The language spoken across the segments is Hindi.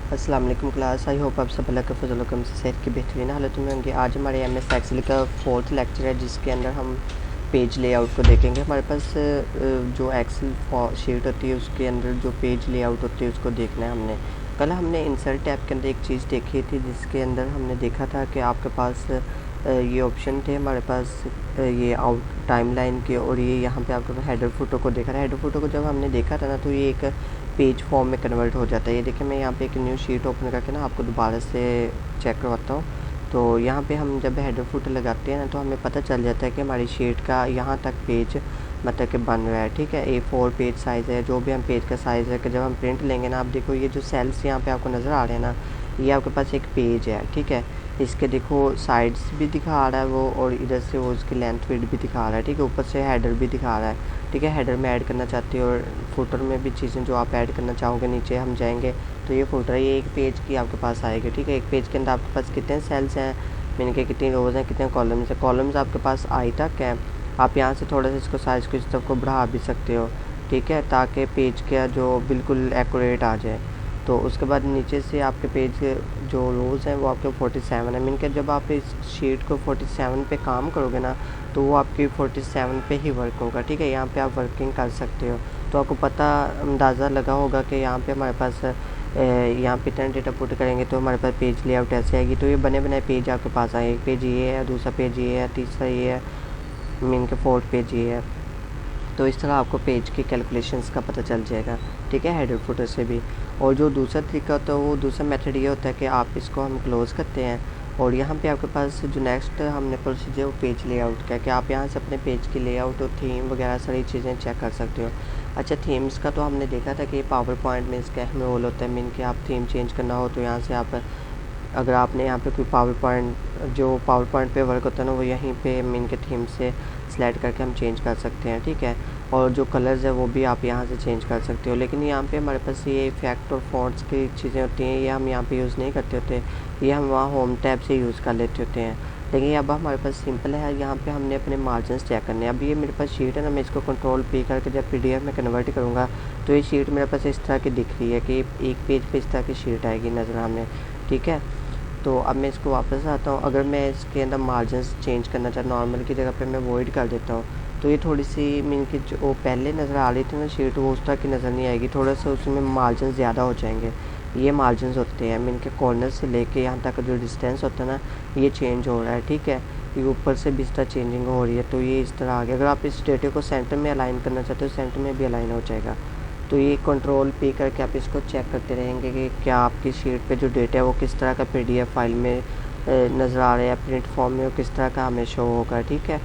अस्सलाम वालेकुम क्लास। आई होप आप सब अल्लाह के फजल करम से सेहत की बेहतरीन हालत में होंगे। आज हमारे एमएस एक्सेल का 4th लेक्चर है जिसके अंदर हम पेज लेआउट को देखेंगे। हमारे पास जो एक्सेल शीट होती है उसके अंदर जो पेज लेआउट होती है उसको देखना है हमने। कल हमने इंसर्ट टैब के अंदर एक चीज़ देखी थी जिसके अंदर हमने देखा था कि आपके पास ये ऑप्शन थे हमारे पास ये आउट टाइमलाइन के, और ये यहाँ पे आपके पास हेडर फोटो को देखा था। हेडर फोटो को जब हमने देखा था ना तो ये एक पेज फॉर्म में कन्वर्ट हो जाता है। ये देखिए मैं यहाँ पे एक न्यू शीट ओपन करके ना आपको दोबारा से चेक करवाता हूँ। तो यहाँ पे हम जब हेडर फुटर लगाते हैं ना तो हमें पता चल जाता है कि हमारी शीट का यहाँ तक पेज मतलब कि बन रहा है। ठीक है, A4 पेज साइज़ है, जो भी हम पेज का साइज़ है कि जब हम प्रिंट लेंगे ना, आप देखो ये जो सेल्स यहाँ पे आपको नज़र आ रहे हैं ना, ये आपके पास एक पेज है। ठीक है, इसके देखो साइड्स भी दिखा रहा है वो, और इधर से वो उसकी लेंथ विड्थ भी दिखा रहा है। ठीक है, ऊपर से हेडर भी दिखा रहा है। ठीक है, हेडर में ऐड करना चाहते हो और फुटर में भी चीज़ें जो आप ऐड करना चाहोगे नीचे हम जाएंगे तो ये फुटर ये एक पेज की आपके पास आएगी। ठीक है, एक पेज के अंदर आपके पास कितने सेल्स हैं, मीन के कितनी रोज़ हैं, कितने कॉलम्स हैं। कॉलम्स आपके पास आई तक है। आप यहाँ से थोड़ा सा इसको साइज़ को इस तरफ को बढ़ा भी सकते हो। ठीक है, ताकि पेज का जो बिल्कुल एक्यूरेट आ जाए। तो उसके बाद नीचे से आपके पेज के जो रोज़ हैं वो आपके 47 है। मीन के जब आप इस शीट को 47 पे काम करोगे ना तो वो आपकी 47 पे ही वर्क होगा। ठीक है, यहाँ पे आप वर्किंग कर सकते हो। तो आपको पता अंदाज़ा लगा होगा कि यहाँ पे हमारे पास यहाँ पे इतना डेटा पुट करेंगे तो हमारे पास पेज लेआउट ऐसे आएगी। तो ये बने बनाए पेज आपके पास आए। एक पेज ये है, दूसरा पेज ये है, तीसरा ये है, मीन के 4th पेज ये है। तो इस तरह आपको पेज की कैलकुलेशंस का पता चल जाएगा। ठीक है, हेडर फुटर से भी। और जो दूसरा तरीका होता है वो दूसरा मेथड ये होता है कि आप इसको हम क्लोज़ करते हैं और यहाँ पे आपके पास जो नेक्स्ट हमने प्रोसीजर वो पेज लेआउट का है कि आप यहाँ से अपने पेज की लेआउट और थीम वगैरह सारी चीज़ें चेक कर सकते हो। अच्छा, थीम्स का तो हमने देखा था कि पावर पॉइंट में इसका हमें रोल होता है। मीन कि आप थीम चेंज करना हो तो यहाँ से आप अगर आपने यहाँ पे कोई पावर पॉइंट पे वर्क होता है ना वो यहीं पे मीन के थीम से सेलेक्ट करके हम चेंज कर सकते हैं। ठीक है, और जो कलर्स है वो भी आप यहाँ से चेंज कर सकते हो। लेकिन यहाँ पे हमारे पास ये इफेक्ट और फॉन्ट्स की चीज़ें होती हैं, ये हम यहाँ पे यूज़ नहीं करते होते, ये हम वहाँ होम टैब से यूज़ कर लेते होते हैं। लेकिन अब हमारे पास सिंपल है, यहाँ पे हमने अपने मार्जिन चेक करने हैं। अब ये मेरे पास शीट है ना, मैं इसको कंट्रोल-P करके जब PDF में कन्वर्ट करूँगा तो ये शीट मेरे पास इस तरह की दिख रही है कि एक पेज पे इस तरह की शीट आएगी नज़र हमें। ठीक है, तो अब मैं इसको वापस आता हूँ। अगर मैं इसके अंदर मार्जिन्स चेंज करना चाहता हूँ, नॉर्मल की जगह पे मैं वॉइड कर देता हूँ, तो ये थोड़ी सी मीन की जो पहले नज़र आ रही थी ना शीट वो उस तरह की नज़र नहीं आएगी। थोड़ा सा उसमें मार्जिन ज़्यादा हो जाएंगे। ये मार्जिन होते हैं मीन के कॉर्नर से लेके यहाँ तक जो डिस्टेंस होता है ना ये चेंज हो रहा है। ठीक है, ये ऊपर से भी इस तरह चेंजिंग हो रही है, तो ये इस तरह आ गया। अगर आप इस डेटे को सेंटर में अलाइन करना चाहते हो सेंटर में भी अलाइन हो जाएगा। तो ये कंट्रोल-P करके आप इसको चेक करते रहेंगे कि क्या आपकी शीट पे जो डेटा है वो किस तरह का PDF फाइल में नज़र आ रहा है, प्रिंट फॉर्म में वो किस तरह का हमें शो होगा। ठीक है,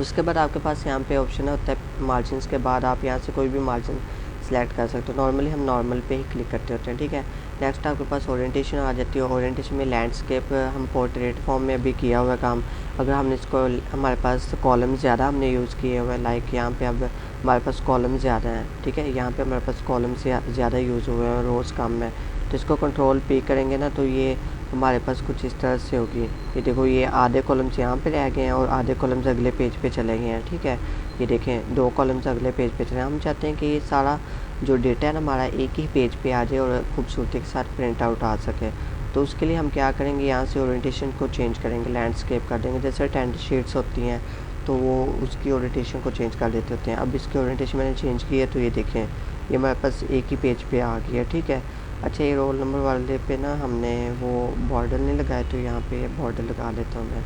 उसके बाद आपके पास यहाँ पे ऑप्शन होता है मार्जिन्स के बाद आप यहाँ से कोई भी मार्जिन सेलेक्ट कर सकते हो। नॉर्मली हम नॉर्मल पे ही क्लिक करते होते हैं। ठीक है, नेक्स्ट आपके पास ओरिएंटेशन आ जाती है। ओरिएंटेशन में लैंडस्केप हम पोर्ट्रेट फॉर्म में अभी किया हुआ काम। अगर हमने इसको हमारे पास कॉलम ज़्यादा हमने यूज़ किए हुए हैं, लाइक यहाँ पे अब हमारे पास कॉलम ज़्यादा हैं। ठीक है, यहाँ पे हमारे पास कॉलम से ज़्यादा यूज़ हुए हैं रोज़ काम में, तो इसको कंट्रोल-P करेंगे ना तो ये हमारे पास कुछ इस तरह से होगी। ये देखो ये आधे कॉलम्स यहाँ पे रह गए हैं और आधे कॉलम्स अगले पेज पे चले गए हैं। ठीक है, ये देखें 2 कॉलम्स अगले पेज पे चले। हम चाहते हैं कि ये सारा जो डेटा है ना हमारा एक ही पेज पे आ जाए और खूबसूरती के साथ प्रिंट आउट आ सके। तो उसके लिए हम क्या करेंगे, यहाँ से ओरिएंटेशन को चेंज करेंगे, लैंडस्केप कर देंगे। जैसे टेंट शीट्स होती हैं तो वो उसकी ओरिएंटेशन को चेंज कर देते होते हैं। अब इसकी ओरिएंटेशन मैंने चेंज की है तो ये देखें ये हमारे पास एक ही पेज पे आ गई है। ठीक है, अच्छा ये रोल नंबर वाले पे ना हमने वो बॉर्डर नहीं लगाया तो यहाँ पे बॉर्डर लगा लेता हूँ मैं।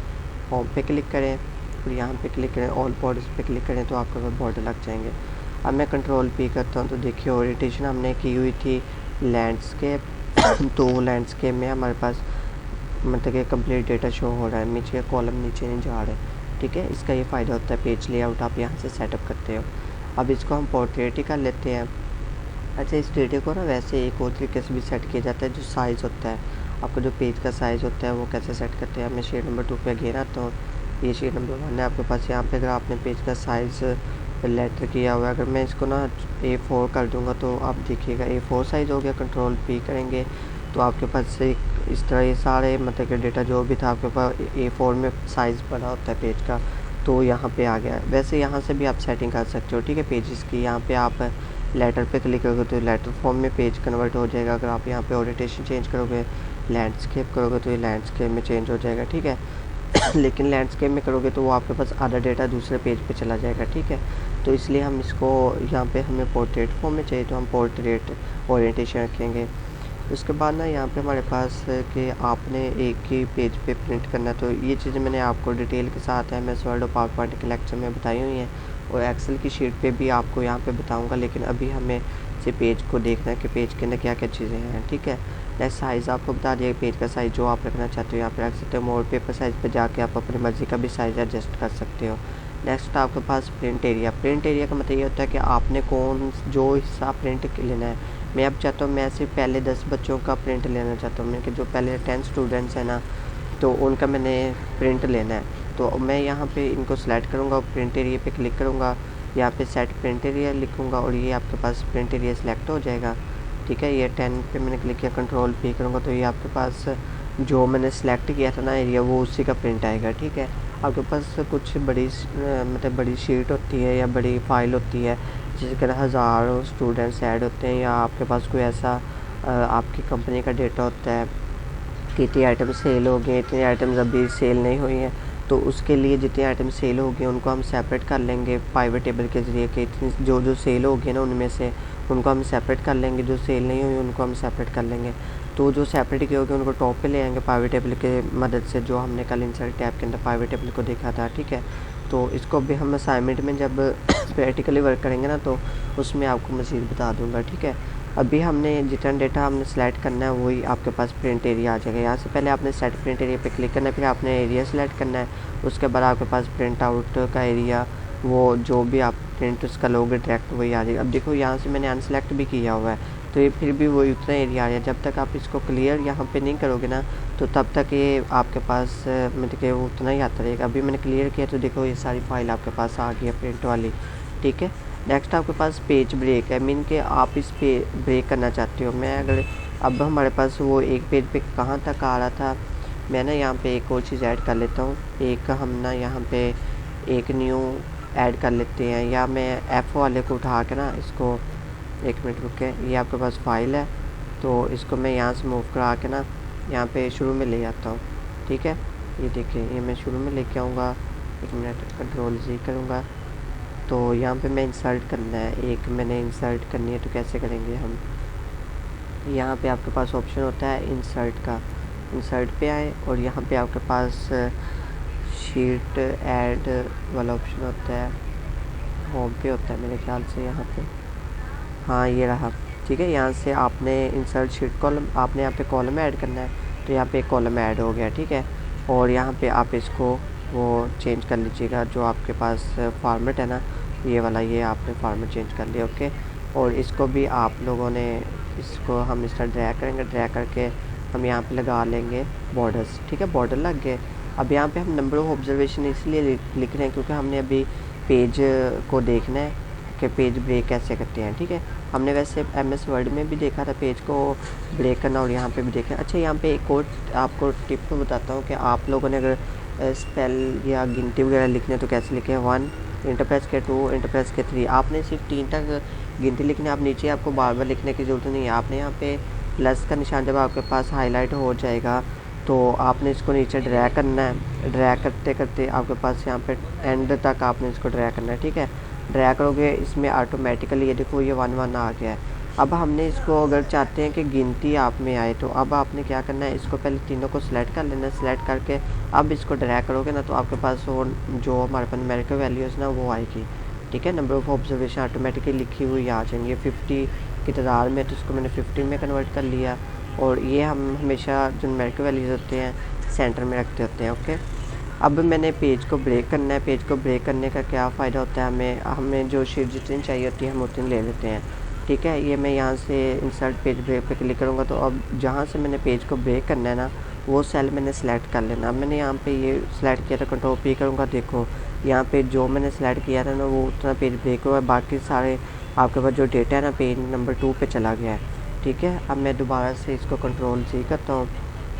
होम पे क्लिक करें और यहाँ पे क्लिक करें, ऑल बॉर्डर्स पे क्लिक करें तो आपके पास बॉर्डर लग जाएंगे। अब मैं कंट्रोल-P करता हूँ तो देखिए ओरिएंटेशन हमने की हुई थी लैंडस्केप तो लैंडस्केप में हमारे पास मतलब कि कंप्लीट डेटा शो हो रहा है, नीचे कॉलम नीचे नहीं जा रहे। ठीक है, इसका ये फ़ायदा होता है पेज लेआउट आप यहाँ से सेटअप करते हो। अब इसको हम पोर्ट्रेट ही कर लेते हैं। अच्छा, इस डेटे को ना वैसे एक और तरीके से भी सेट किया जाता है, जो साइज़ होता है आपका जो पेज का साइज़ होता है वो कैसे सेट करते हैं। मैं शीट नंबर 2 पे अगेन आता हूँ। ये शीट नंबर 1 है आपके पास। यहाँ पे अगर आपने पेज का साइज़ लेटर किया हुआ है, अगर मैं इसको ना A4 कर दूँगा तो आप देखिएगा A4 साइज़ हो गया। कंट्रोल-P करेंगे तो आपके पास एक इस तरह ये सारे मतलब कि डेटा जो भी था आपके पास A4 में साइज़ बना होता है पेज का, तो यहाँ पे आ गया है। वैसे यहाँ से भी आप सेटिंग कर सकते हो। ठीक है, पेजेस की यहाँ पे आप लेटर पे क्लिक करोगे तो लेटर फॉर्म में पेज कन्वर्ट हो जाएगा। अगर आप यहाँ पे ओरिएंटेशन चेंज करोगे, लैंडस्केप करोगे तो ये लैंडस्केप में चेंज हो जाएगा, ठीक है। लेकिन लैंडस्केप में करोगे तो वो आपके पास आधा डेटा दूसरे पेज पे चला जाएगा, ठीक है। तो इसलिए हम इसको यहाँ पे हमें पोर्ट्रेट फॉर्म में चाहिए तो हम पोर्ट्रेट ओरिएंटेशन रखेंगे। उसके बाद ना यहाँ पे हमारे पास कि आपने एक ही पेज पे प्रिंट करना, तो ये चीज़ें मैंने आपको डिटेल के साथ MS वर्ड और पावर पॉइंट के लेक्चर में बताई हुई हैं और एक्सेल की शीट पे भी आपको यहाँ पे बताऊँगा। लेकिन अभी हमें से पेज को देखना है कि पेज के अंदर क्या क्या चीज़ें हैं, ठीक है। नेक्स्ट साइज़ आपको बता दिया, पेज का साइज़ जो आप रखना चाहते हो यहाँ पे रख सकते हो। मोर पेपर साइज़ पे जाके आप अपनी मर्ज़ी का भी साइज़ एडजस्ट कर सकते हो। नेक्स्ट आपके पास प्रिंट एरिया। प्रिंट एरिया का मतलब ये होता है कि आपने कौन जो हिस्सा प्रिंट लेना है। मैं अब चाहता हूँ मैं सिर्फ पहले 10 बच्चों का प्रिंट लेना चाहता हूँ, मैं कि जो पहले 10 स्टूडेंट्स हैं ना, तो उनका मैंने प्रिंट लेना है। तो मैं यहाँ पे इनको सेलेक्ट करूँगा और प्रिंट एरिया पे क्लिक करूँगा, यहाँ पे सेट प्रिंट एरिया लिखूँगा और ये आपके पास प्रिंट एरिया सेलेक्ट हो जाएगा, ठीक है। ये 10 पे मैंने क्लिक किया, कंट्रोल P करूँगा तो ये आपके पास जो मैंने सेलेक्ट किया था ना एरिया, वो उसी का प्रिंट आएगा, ठीक है। आपके पास कुछ बड़ी मतलब बड़ी शीट होती है या बड़ी फाइल होती है जिसके अंदर हज़ारों स्टूडेंट्स ऐड होते हैं, या आपके पास कोई ऐसा आपकी कंपनी का डेटा होता है कि इतने आइटम सेल हो गए, इतने आइटम्स अभी सेल नहीं हुई हैं, तो उसके लिए जितने आइटम सेल हो गए उनको हम सेपरेट कर लेंगे पाइवट टेबल के ज़रिए कि इतनी जो सेल हो गए ना उनमें से उनको हम सेपरेट कर लेंगे, जो सेल नहीं हुई उनको हम सेपरेट कर लेंगे। तो जो सेपरेट किए होंगे उनको टॉप पे ले आएंगे पाइवट टेबल के मदद से, जो हमने कल इंसर्ट टैब के अंदर पाइवट टेबल को देखा था, ठीक है। तो इसको भी हम असाइनमेंट में जब प्रैक्टिकली वर्क करेंगे ना तो उसमें आपको मज़ीद बता दूंगा, ठीक है। अभी हमने जितना डेटा हमने सेलेक्ट करना है वही आपके पास प्रिंट एरिया आ जाएगा। यहाँ से पहले आपने सेट प्रिंट एरिया पे क्लिक करना है, फिर आपने एरिया सेलेक्ट करना है, उसके बाद आपके पास प्रिंट आउट का एरिया, वो जो भी आप प्रिंट उसका लोगे डायरेक्ट वही आ जाएगा। अब देखो यहाँ से मैंने अनसेलेक्ट भी किया हुआ है तो ये फिर भी वही उतना एरिया आ रहा है। जब तक आप इसको क्लियर यहाँ पे नहीं करोगे ना तो तब तक ये आपके पास मतलब कि वो उतना ही आता रहेगा। अभी मैंने क्लियर किया तो देखो ये सारी फाइल आपके पास आ गई है प्रिंट वाली, ठीक है। नेक्स्ट आपके पास पेज ब्रेक है, मीन के आप इस पे ब्रेक करना चाहते हो। मैं अगर अब हमारे पास वो एक पेज पे कहाँ तक आ रहा था, मैं ना यहाँ पे एक और चीज़ ऐड कर लेता हूँ। एक हम ना यहाँ पे एक न्यू ऐड कर लेते हैं, या मैं F वाले को उठा के ना इसको, एक मिनट रुके, ये आपके पास फाइल है तो इसको मैं यहाँ से मूव करा के ना यहाँ पे शुरू में ले आता हूँ, ठीक है। ये देखिए ये मैं शुरू में लेके आऊँगा, एक मिनट, कंट्रोल Z करूँगा तो यहाँ पे मैं इंसर्ट करना है, एक मैंने इंसर्ट करनी है तो कैसे करेंगे हम, यहाँ पे आपके पास ऑप्शन होता है इंसर्ट का, इंसर्ट पे आए और यहाँ पे आपके पास शीट ऐड वाला ऑप्शन होता है, होम पे होता है मेरे ख्याल से यहाँ पे, हाँ ये रहा, ठीक है। यहाँ से आपने इंसर्ट शीट कॉलम, आपने यहाँ पे कॉलम ऐड करना है तो यहाँ पे एक कॉलम ऐड हो गया, ठीक है। और यहाँ पे आप इसको वो चेंज कर लीजिएगा, जो आपके पास फॉर्मेट है ना ये वाला, ये आपने फॉर्मेट चेंज कर लिया, ओके। और इसको भी आप लोगों ने, इसको हम इस तरह ड्रैग करेंगे, ड्रैग करके हम यहाँ पे लगा लेंगे बॉर्डर्स, ठीक है। बॉर्डर लग गए। अब यहाँ पे हम नंबर ऑफ ऑब्जर्वेशन इसलिए लिख रहे हैं क्योंकि हमने अभी पेज को देखना है कि पेज ब्रेक कैसे करते हैं, ठीक है। हमने वैसे MS वर्ड में भी देखा था पेज को ब्रेक करना और यहाँ पे भी देखा। अच्छा यहाँ पे एक और आपको टिप बताता हूँ कि आप लोगों ने अगर स्पेल या गिनती वगैरह लिखने तो कैसे लिखें, 1 इंटर प्रेस के 2 इंटर प्रेस के 3, आपने सिर्फ 3 तक गिनती लिखनी है। आप नीचे आपको बार बार लिखने की ज़रूरत नहीं है। आपने यहाँ पे प्लस का निशान जब आपके पास हाईलाइट हो जाएगा तो आपने इसको नीचे ड्रैग करना है, ड्रैग करते करते आपके पास यहाँ पे एंड तक आपने इसको ड्रैग करना है, ठीक है। ड्रैग करोगे इसमें ऑटोमेटिकली ये देखो ये 1 1 आ गया है। अब हमने इसको अगर चाहते हैं कि गिनती आप में आए तो अब आपने क्या करना है, इसको पहले तीनों को सिलेक्ट कर लेना है। सिलेक्ट करके अब इसको ड्रैग करोगे ना तो आपके पास वो जो हमारे पास न्यूमेरिकल वैल्यूज़ ना वो आएगी, ठीक है। नंबर ऑफ ऑब्जर्वेशन ऑटोमेटिकली लिखी हुई आ जाएंगी। 50 की तादाद में तो इसको मैंने 50 में कन्वर्ट कर लिया। और ये हम हमेशा जो न्यूमेरिकल वैल्यूज़ होते हैं सेंटर में रखते होते हैं, ओके। अब मैंने पेज को ब्रेक करना है। पेज को ब्रेक करने का क्या फ़ायदा होता है, हमें जो शीट जितनी चाहिए होती है हम उतनी ले लेते हैं, ठीक है। ये मैं यहाँ से इंसर्ट पेज ब्रेक पे क्लिक करूँगा तो अब जहाँ से मैंने पेज को ब्रेक करना है ना वो सेल मैंने सेलेक्ट कर लेना। अब मैंने यहाँ पे ये सेलेक्ट किया था, कंट्रोल P करूँगा, देखो यहाँ पे जो मैंने सेलेक्ट किया था ना वो उतना पेज ब्रेक हुआ है, बाकी सारे आपके पास जो डेटा है ना पेज नंबर 2 पे चला गया है, ठीक है। अब मैं दोबारा से इसको कंट्रोल C करता हूँ,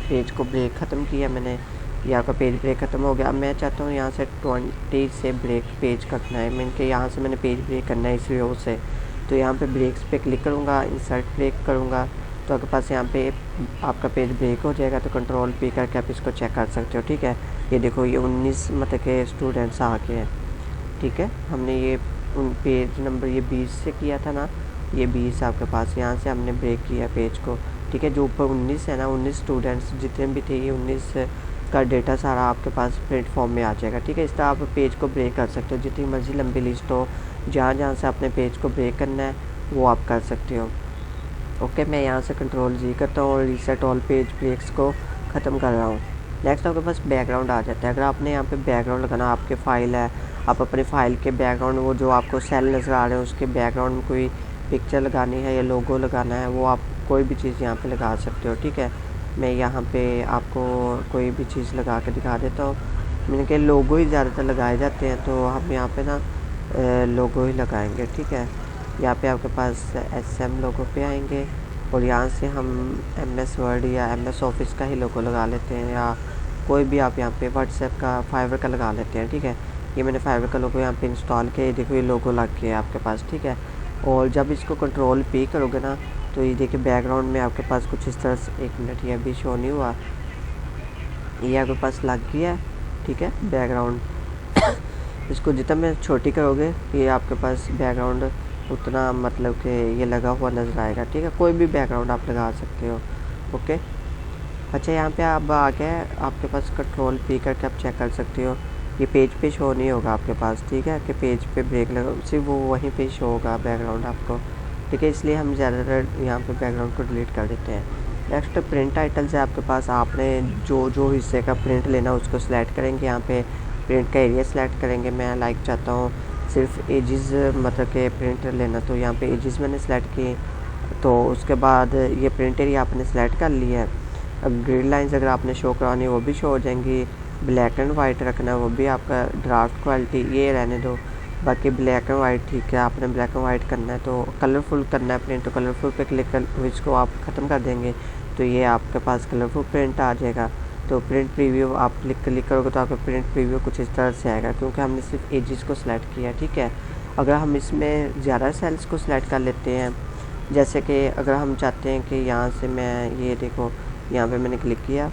पेज को ब्रेक ख़त्म किया मैंने, ये आपका पेज ब्रेक ख़त्म हो गया। अब मैं चाहता हूँ यहाँ से 20 से ब्रेक पेज करना है, मीन के यहाँ से मैंने पेज ब्रेक करना है इस रो से, तो यहाँ पे ब्रेक्स पे क्लिक करूँगा, इंसर्ट ब्रेक करूँगा तो आपके पास यहाँ पे आपका पेज ब्रेक हो जाएगा। तो कंट्रोल पी करके आप इसको चेक कर सकते हो, ठीक है। ये देखो ये 19 मतलब के स्टूडेंट्स आ गए हैं, ठीक है। हमने ये पेज नंबर ये 20 से किया था ना, ये 20 आपके पास यहाँ से हमने ब्रेक किया पेज को, ठीक है। जो ऊपर 19 है ना, 19 स्टूडेंट्स जितने भी थे, ये 19 का डेटा सारा आपके पास प्रिंट फॉर्म में आ जाएगा, ठीक है। इस तरह आप पेज को ब्रेक कर सकते हो, जितनी मर्जी लंबी लिस्ट हो, जहाँ जहाँ से अपने पेज को ब्रेक करना है वो आप कर सकते हो। ओके, मैं यहाँ से कंट्रोल जी करता हूँ और रीसेट ऑल पेज ब्रेक्स को ख़त्म कर रहा हूँ। नेक्स्ट आपके पास बैकग्राउंड आ जाता है। अगर आपने यहाँ पे बैकग्राउंड लगाना, आपके फाइल है, आप अपनी फ़ाइल के बैकग्राउंड, वो जो आपको सेल नज़र आ रहे हैं उसके बैकग्राउंड में कोई पिक्चर लगानी है या लोगो लगाना है, वो आप कोई भी चीज़ यहाँ पे लगा सकते हो, ठीक है। मैं यहाँ पे आपको कोई भी चीज़ लगा के दिखा देता हूँ। मैंने कहा लोगो ही ज़्यादातर लगाए जाते हैं, तो हम यहाँ पे ना लोगो ही लगाएंगे, ठीक है। यहाँ पे आपके पास SM लोगो पे आएंगे और यहाँ से हम MS वर्ड या MS ऑफिस का ही लोगो लगा लेते हैं, या कोई भी आप यहाँ पे व्हाट्सएप का, फाइवर का लगा लेते हैं, ठीक है। ये मैंने फाइवर का लोगो यहाँ पे इंस्टॉल किया, ये देखो ये लोगो लग गया है आपके पास, ठीक है। और जब इसको कंट्रोल P करोगे ना, तो ये देखिए बैकग्राउंड में आपके पास कुछ इस तरह से, 1 मिनट ये अभी शो नहीं हुआ, ये आपके पास लग गया है, ठीक है बैकग्राउंड। इसको जितना मैं छोटी करोगे ये आपके पास बैकग्राउंड उतना मतलब कि ये लगा हुआ नज़र आएगा, ठीक है। कोई भी बैकग्राउंड आप लगा सकते हो, ओके। अच्छा, यहाँ पे आप आ गए, आपके पास कंट्रोल P करके आप चेक कर सकते हो, ये पेज पे शो नहीं होगा आपके पास, ठीक है, कि पेज पे ब्रेक लगा, सिर्फ वो वहीं पे शो होगा बैकग्राउंड आपको, ठीक है। इसलिए हम ज़्यादातर यहाँ पे बैकग्राउंड को डिलीट कर देते हैं। नेक्स्ट प्रिंट टाइटल्स है आपके पास। आपने जो हिस्से का प्रिंट लेना उसको सिलेक्ट करेंगे, यहाँ पे प्रिंट का एरिया सेलेक्ट करेंगे। मैं लाइक चाहता हूँ सिर्फ एजेस मतलब के प्रिंट लेना, तो यहाँ पे एजेस मैंने सेलेक्ट किए। तो उसके बाद ये प्रिंट एरिया आपने सेलेक्ट कर लिया है। अब ग्रिड लाइंस अगर आपने शो करवानी है वो भी शो हो जाएंगी। ब्लैक एंड वाइट रखना है वो भी आपका ड्राफ्ट क्वालिटी ये रहने दो, बाकी ब्लैक एंड वाइट ठीक है। आपने ब्लैक एंड वाइट करना है तो कलरफुल करना है प्रिंट, तो कलरफुल पे क्लिक कर इसको आप ख़त्म कर देंगे तो ये आपके पास कलरफुल प्रिंट आ जाएगा। तो प्रिंट प्रीव्यू आप क्लिक करोगे तो आपका प्रिंट प्रीव्यू कुछ इस तरह से आएगा, क्योंकि हमने सिर्फ एजेस को सिलेक्ट किया, ठीक है। अगर हम इसमें ज़्यादा सेल्स को सिलेक्ट कर लेते हैं, जैसे कि अगर हम चाहते हैं कि यहाँ से मैं ये देखो यहाँ पे मैंने क्लिक किया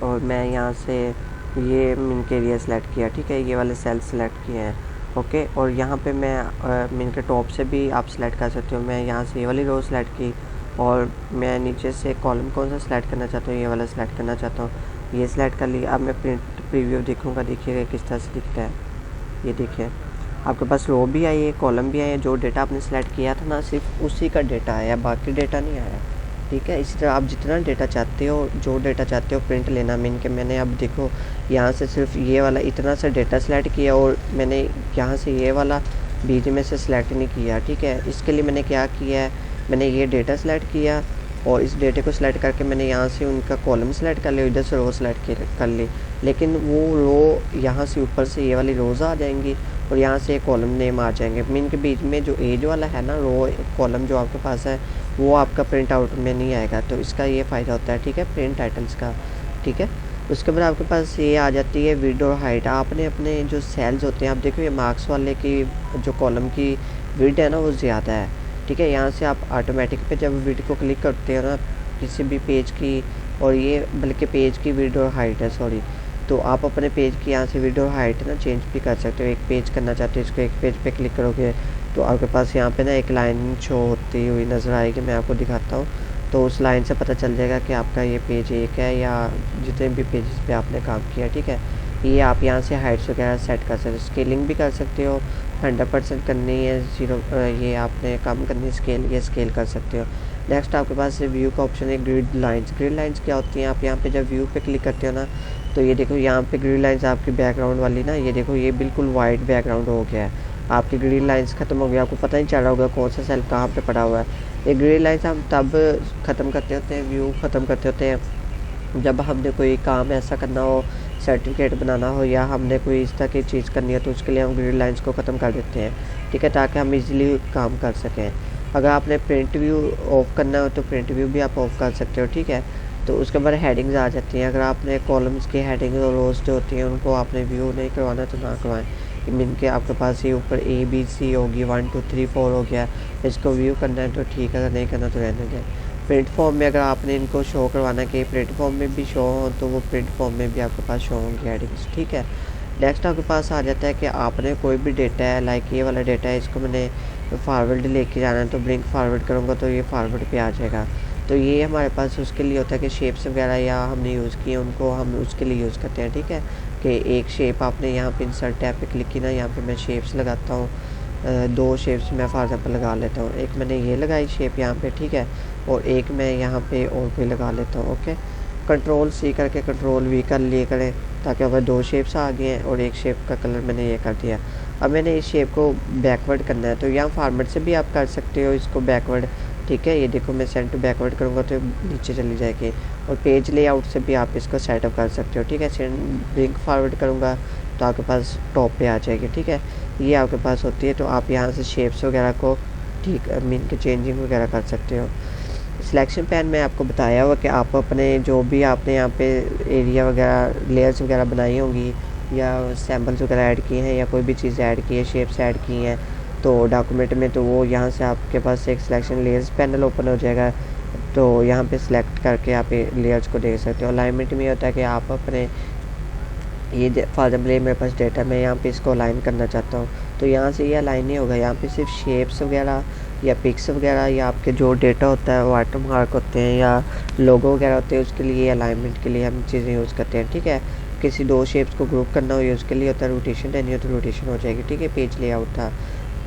और मैं यहाँ से ये मिन के एरिया सेलेक्ट किया, ठीक है, ये वाले सेल्स सेलेक्ट किए हैं, ओके। और यहाँ पे मैं मिन के टॉप से भी आप सेलेक्ट कर सकते हो। मैं यहाँ से ये वाली रो सेलेक्ट की और मैं नीचे से कॉलम कौन सा सेलेक्ट करना चाहता हूँ, ये वाला सेलेक्ट करना चाहता हूँ, ये सेलेक्ट कर लिया। अब मैं प्रिंट प्रीव्यू देखूँगा, देखिएगा किस तरह से दिखता है। ये देखिए आपके पास रो भी आई है, कॉलम भी आए, जो डेटा आपने सेलेक्ट किया था ना सिर्फ उसी का डेटा आया, बाकी डेटा नहीं आया, ठीक है। इसी तरह आप जितना डेटा चाहते हो, जो डेटा चाहते हो प्रिंट लेना मिन के, मैंने अब देखो यहाँ से सिर्फ ये वाला इतना सा डेटा सेलेक्ट किया और मैंने यहाँ से ये वाला बीच में से सिलेक्ट नहीं किया, ठीक है। इसके लिए मैंने क्या किया है, मैंने ये डेटा सेलेक्ट किया और इस डेटे को सिलेक्ट करके मैंने यहाँ से उनका कॉलम सेलेक्ट कर लिया, इधर से रो सेलेक्ट कर ली, लेकिन वो रो यहाँ से ऊपर से ये वाली रोज़ आ जाएंगी और यहाँ से कॉलम नेम आ जाएंगे। मिन के बीच में जो एज वाला है ना रो कॉलम जो आपके पास है वो आपका प्रिंट आउट में नहीं आएगा, तो इसका ये फ़ायदा होता है, ठीक है, प्रिंट टाइटल्स का, ठीक है। उसके बाद आपके पास ये आ जाती है विड्थ और हाइट। आपने अपने जो सेल्स होते हैं, आप देखो ये मार्क्स वाले की जो कॉलम की विड्थ है ना वो ज़्यादा है, ठीक है। यहाँ से आप ऑटोमेटिक पे जब विड्थ को क्लिक करते हो ना किसी भी पेज की, और ये बल्कि पेज की विड्थ और हाइट है सॉरी, तो आप अपने पेज की यहाँ से विड्थ और हाइट ना चेंज भी कर सकते हो। एक पेज करना चाहते हो, इसको एक पेज पे क्लिक करोगे तो आपके पास यहाँ पे ना एक लाइन शो होती हुई नज़र आएगी, मैं आपको दिखाता हूँ। तो उस लाइन से पता चल जाएगा कि आपका ये पेज एक है या जितने भी पेजेस पे आपने काम किया, ठीक है। ये आप यहाँ से हाइट्स वगैरह सेट कर सकते हो, स्केलिंग भी कर सकते हो, 100% करनी है, 0 ये आपने कम करनी है स्केल, ये स्केल कर सकते हो। नेक्स्ट आपके पास व्यू का ऑप्शन है ग्रिड लाइंस। ग्रिड लाइंस क्या होती हैं, आप यहाँ पे जब व्यू पे क्लिक करते हो ना तो ये देखो यहाँ पे ग्रिड लाइंस आपकी बैकग्राउंड वाली ना, ये देखो ये बिल्कुल वाइट बैकग्राउंड हो गया है, आपकी ग्रिड लाइंस ख़त्म हो गया, आपको पता नहीं चल रहा होगा कौन सा सेल कहाँ पे पड़ा हुआ है। ये ग्रिड लाइंस हम तब ख़त्म करते होते हैं, व्यू ख़त्म करते होते हैं जब हमने कोई काम ऐसा करना हो, सर्टिफिकेट बनाना हो या हमने कोई इस तरह की चीज़ करनी है, तो उसके लिए हम ग्रिड लाइंस को ख़त्म कर देते हैं, ठीक है, ताकि हम इजीली काम कर सकें। अगर आपने प्रिंट व्यू ऑफ करना हो तो प्रिंट व्यू भी आप ऑफ कर सकते हो, ठीक है। तो उसके बाद हेडिंग्स आ जाती हैं। अगर आपने कॉलम्स की हेडिंग और रोज जो होती हैं उनको आपने व्यू नहीं करवाना तो ना करवाएं। मीन के आपके पास ये ऊपर ABC होगी, 1 2 3 4 हो गया। इसको व्यू करना है तो ठीक है, अगर नहीं करना तो रहने दें। प्रिंट फॉर्म में अगर आपने इनको शो करवाना कि प्रिंट फॉर्म में भी शो हो तो वो प्रिंट फॉर्म में भी आपके पास शो होंगी हेडिंग्स, ठीक है। नेक्स्ट आपके पास आ जाता है कि आपने कोई भी डेटा है, लाइक ये वाला डेटा है, इसको मैंने फॉरवर्ड लेके जाना है तो ब्रिंक फॉरवर्ड करूँगा तो ये फॉरवर्ड पे आ जाएगा। तो ये हमारे पास उसके लिए होता है कि शेप्स वगैरह या हमने यूज़ किए उनको हम उसके लिए यूज़ करते हैं, ठीक है। कि एक शेप आपने यहाँ पे इंसर्ट टैब पे क्लिक की ना, यहाँ पे मैं शेप्स लगाता हूँ, 2 शेप्स मैं फॉर एग्जांपल लगा लेता हूँ। एक मैंने ये लगाई शेप यहाँ पे, ठीक है, और एक मैं यहाँ पे और कोई लगा लेता हूँ। ओके, Ctrl+C करके Ctrl+V कर लिए करें ताकि अगर 2 शेप्स आ गए हैं और एक शेप का कलर मैंने ये कर दिया। अब मैंने इस शेप को बैकवर्ड करना है तो यहाँ फॉर्मेट से भी आप कर सकते हो इसको बैकवर्ड, ठीक है। ये देखो मैं सेंड टू बैकवर्ड करूँगा तो नीचे चली जाएगी। और पेज लेआउट से भी आप इसको सेटअप कर सकते हो, ठीक है। सेंड ब्रिंक फॉरवर्ड करूँगा तो आपके पास टॉप पे आ जाएगी, ठीक है। ये आपके पास होती है तो आप यहाँ से शेप्स वगैरह को ठीक मीन के चेंजिंग वगैरह कर सकते हो। सिलेक्शन पैन में आपको बताया हुआ कि आप अपने जो भी आपने यहाँ पे एरिया वगैरह लेयर्स वगैरह बनाई होंगी या सैम्पल्स वगैरह ऐड किए हैं या कोई भी चीज़ ऐड की है, शेप्स ऐड की हैं तो डॉक्यूमेंट में, तो वो यहाँ से आपके पास एक सिलेक्शन लेयर्स पैनल ओपन हो जाएगा। तो यहाँ पे सिलेक्ट करके आप लेयर्स को देख सकते हो। अलाइनमेंट में होता है कि आप अपने ये फॉर एग्जाम्पल मेरे पास डेटा मैं यहाँ पे इसको अलाइन करना चाहता हूँ तो यहाँ से ये अलाइन नहीं होगा। यहाँ पे सिर्फ शेप्स वगैरह या पिक्स वगैरह या आपके जो डेटा होता है वाटर मार्क होते हैं या लोगो वगैरह होते हैं उसके लिए अलाइनमेंट के लिए हम चीज़ें यूज़ करते हैं, ठीक है। किसी 2 शेप्स को ग्रुप करना हो या उसके लिए होता है रोटेशन देनी हो तो रोटेशन हो जाएगी, ठीक है। पेज लेआउट था।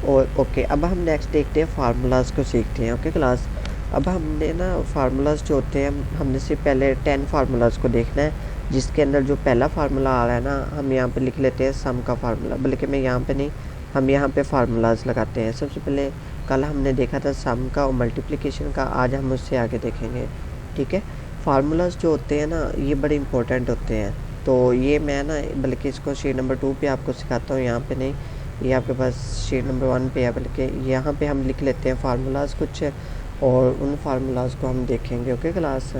और ओके, अब हम नेक्स्ट देखते हैं फार्मूलाज को सीखते हैं। ओके क्लास, अब हमने ना फार्मूलाज जो होते हैं हमने सिर्फ पहले 10 फार्मूलाज को देखना है, जिसके अंदर जो पहला फार्मूला आ रहा है ना हम यहाँ पे लिख लेते हैं सम का फार्मूला, बल्कि मैं यहाँ पे नहीं, हम यहाँ पे फार्मूलाज लगाते हैं। सबसे पहले कल हमने देखा था सम का और मल्टीप्लिकेशन का, आज हम उससे आगे देखेंगे, ठीक है। फार्मूलाज जो होते हैं ना ये बड़े इंपॉर्टेंट होते हैं, तो ये मैं ना बल्कि इसको शीट नंबर 2 पे आपको सिखाता हूँ, यहाँ पे नहीं, ये आपके पास शीट नंबर 1 पे है, बल्कि यहाँ पे हम लिख लेते हैं फार्मूलाज कुछ और उन फार्मूलाज को हम देखेंगे। ओके क्लास,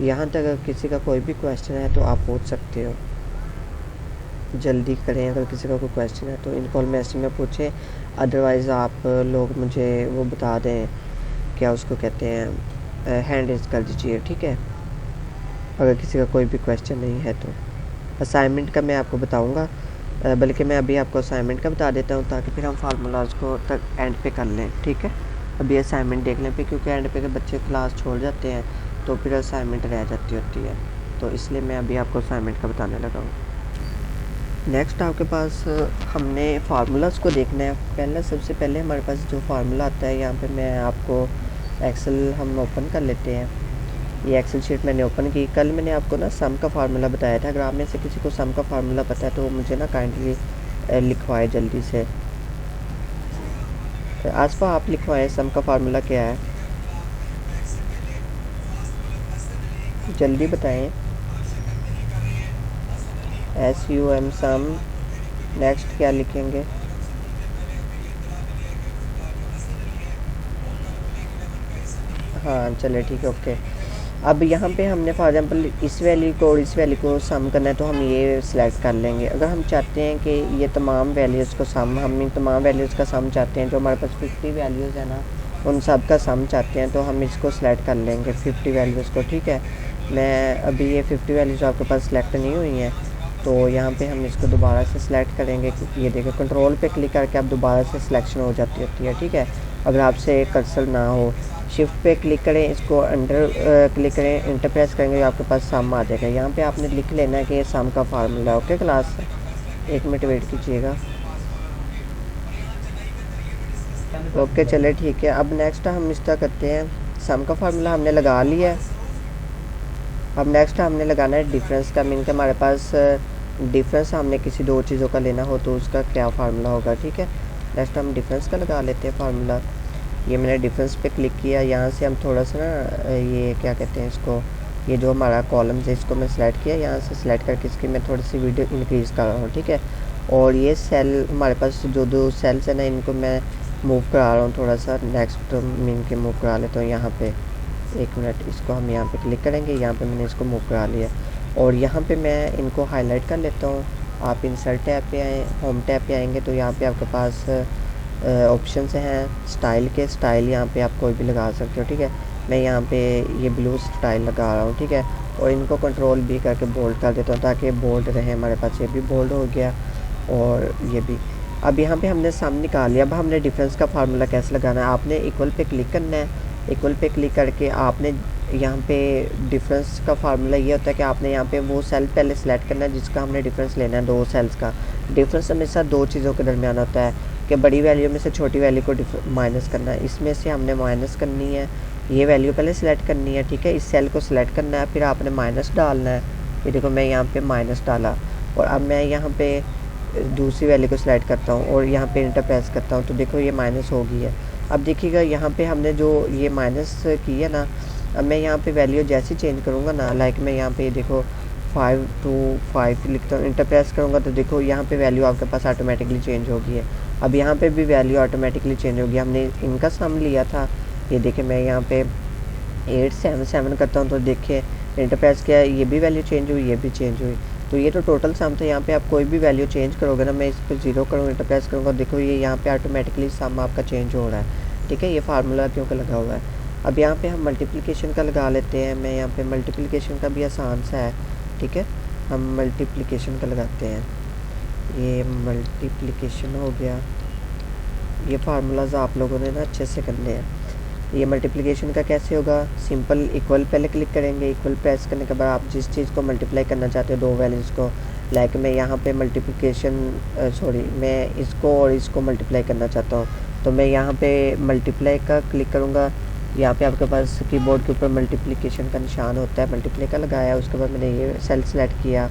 यहाँ तक अगर किसी का कोई भी क्वेश्चन है तो आप पूछ सकते हो, जल्दी करें अगर किसी का कोई क्वेश्चन है तो इनकॉल मैसेज में पूछें, अदरवाइज़ आप लोग मुझे वो बता दें क्या उसको कहते हैं, हैंड रेज कर दीजिए, ठीक है, अगर किसी का कोई भी क्वेश्चन नहीं है तो। असाइनमेंट का मैं आपको बताऊँगा, बल्कि मैं अभी आपको असाइनमेंट का बता देता हूँ ताकि फिर हम फार्मूलाज को तक एंड पे कर लें, ठीक है। अभी असाइनमेंट देख लें फिर, क्योंकि एंड पे के बच्चे क्लास छोड़ जाते हैं तो फिर असाइनमेंट रह जाती होती है, तो इसलिए मैं अभी आपको असाइनमेंट का बताने लगा हूँ। नेक्स्ट आपके पास हमने फार्मूलाज को देखना है। पहले सबसे पहले हमारे पास जो फार्मूला आता है यहाँ पे मैं आपको एक्सेल हम ओपन कर लेते हैं। ये एक्सेल शीट मैंने ओपन की। कल मैंने आपको ना सम का फार्मूला बताया था, अगर आप में से किसी को सम का फार्मूला पता है तो वो मुझे ना काइंडली लिखवाए जल्दी से। आसपा आप लिखवाएं सम का फार्मूला क्या है, जल्दी बताएं। SUM सम, नेक्स्ट क्या लिखेंगे, हाँ चले ठीक है ओके। अब यहाँ पे हमने फॉर एग्जांपल इस वैल्यू को और इस वैल्यू को सम करना है तो हम ये सिलेक्ट कर लेंगे। अगर हम चाहते हैं कि ये तमाम वैल्यूज़ को सम, हम इन तमाम वैल्यूज़ का सम चाहते हैं, जो हमारे पास 50 वैल्यूज़ है ना उन सब का सम चाहते हैं तो हम इसको सिलेक्ट कर लेंगे 50 वैल्यूज़ को, ठीक है। मैं अभी ये 50 वैल्यूज़ आपके पास सिलेक्ट नहीं हुई हैं तो यहाँ पे हम इसको दोबारा से सिलेक्ट करेंगे, क्योंकि ये देखो कंट्रोल पे क्लिक करके आप दोबारा से सिलेक्शन हो जाती होती है, ठीक है। अगर आपसे कर्सर ना हो, शिफ्ट पे क्लिक करें, इसको अंडर क्लिक करें, इंटर प्रेस करेंगे, आपके पास सम आ जाएगा। यहाँ पे आपने लिख लेना है कि ये सम का फार्मूला है। ओके क्लास, 1 मिनट वेट कीजिएगा। ओके चले ठीक है। अब नेक्स्ट हम इस तरह करते हैं, सम का फार्मूला हमने लगा लिया है। अब नेक्स्ट हमने लगाना है डिफरेंस का, मीन के हमारे पास डिफरेंस हमने किसी 2 चीज़ों का लेना हो तो उसका क्या फार्मूला होगा, ठीक है। नेक्स्ट हम डिफरेंस का लगा लेते हैं फार्मूला। ये मैंने डिफरेंस पे क्लिक किया, यहाँ से हम थोड़ा सा ना ये क्या कहते हैं इसको, ये जो हमारा कॉलम्स है इसको मैं सिलेक्ट किया, यहाँ से सिलेक्ट करके इसकी मैं थोड़ी सी वीडियो इंक्रीज़ कर रहा हूँ, ठीक है। और ये सेल हमारे पास जो 2 सेल्स है ना इनको मैं मूव करा रहा हूँ थोड़ा सा, नेक्स्ट मीन के मूव करा लेता हूँ यहाँ पे। 1 मिनट, इसको हम यहाँ पे क्लिक करेंगे, यहाँ पे मैंने इसको मूव करा लिया और यहाँ पे मैं इनको हाईलाइट कर लेता हूँ आप इंसर्ट टैब पे आएँ, होम टैब पे आएंगे तो यहाँ पे आपके पास ऑप्शंस हैं स्टाइल के। स्टाइल यहाँ पे आप कोई भी लगा सकते हो, ठीक है। मैं यहाँ पे ये ब्लू स्टाइल लगा रहा हूँ, ठीक है। और इनको कंट्रोल भी करके बोल्ड कर देता हूँ ताकि बोल्ड रहे हमारे पास। ये भी बोल्ड हो गया और ये भी। अब यहाँ पे हमने सामने निकाल लिया। अब हमने डिफरेंस का फार्मूला कैसे लगाना है, आपने इक्वल पे क्लिक करना है। इक्वल पे क्लिक करके आपने यहाँ पे डिफरेंस का फार्मूला ये होता है कि आपने यहाँ पे वो सेल पहले सेलेक्ट करना है जिसका हमने डिफरेंस लेना है, दो सेल्स का। डिफरेंस हमेशा दो चीज़ों के दरमियान होता है कि बड़ी वैल्यू में से छोटी वैल्यू को माइनस करना है। इसमें से हमने माइनस करनी है, ये वैल्यू पहले सेलेक्ट करनी है, ठीक है। इस सेल को सिलेक्ट करना है, फिर आपने माइनस डालना है। ये देखो मैं यहाँ पे माइनस डाला और अब मैं यहाँ पे दूसरी वैल्यू को सिलेक्ट करता हूँ और यहाँ पे इंटर प्रेस करता हूँ तो देखो ये माइनस हो गई है। अब देखिएगा यहाँ पे हमने जो ये माइनस की है ना, अब मैं यहाँ पे वैल्यू जैसे चेंज करूँगा ना, लाइक मैं यहाँ पे देखो 5 to 5 लिखता हूँ, इंटर प्रेस करूँगा तो देखो यहाँ पे वैल्यू आपके पास ऑटोमेटिकली चेंज हो गई है। अब यहाँ पे भी वैल्यू ऑटोमेटिकली चेंज हो गई। हमने इनका सम लिया था, ये देखिए मैं यहाँ पे 877 करता हूँ तो देखिए इंटर प्रेस किया, ये भी वैल्यू चेंज हुई, ये भी चेंज हुई। तो ये तो टोटल सम था। यहाँ पे आप कोई भी वैल्यू चेंज करोगे ना, मैं इस पर 0 करूँगा, इंटर प्रेस करूँगा, देखो ये यहाँ पे ऑटोमेटिकली सम आपका चेंज हो रहा है, ठीक है। ये फार्मूला क्योंकि लगा हुआ है। अब यहाँ पे हम मल्टीप्लिकेशन का लगा लेते हैं। मैं यहाँ पे मल्टीप्लिकेशन का भी आसान सा है, ठीक है। हम मल्टीप्लिकेशन का लगाते हैं। ये मल्टीप्लिकेशन हो गया। ये फार्मूलाज आप लोगों ने ना अच्छे से करने हैं। ये मल्टीप्लिकेशन का कैसे होगा, सिंपल इक्वल पहले क्लिक करेंगे। इक्वल प्रेस करने के बाद आप जिस चीज़ को मल्टीप्लाई करना चाहते हो, दो वैल्यूज़ को, लाइक मैं यहाँ पे मल्टीप्लिकेशन मैं इसको और इसको मल्टीप्लाई करना चाहता हूँ तो मैं यहाँ पे मल्टीप्लाई का क्लिक करूँगा। यहाँ पे आपके पास कीबोर्ड के ऊपर मल्टीप्लिकेशन का निशान होता है, मल्टीप्लाई का लगाया। उसके बाद मैंने ये सेल सेलेक्ट किया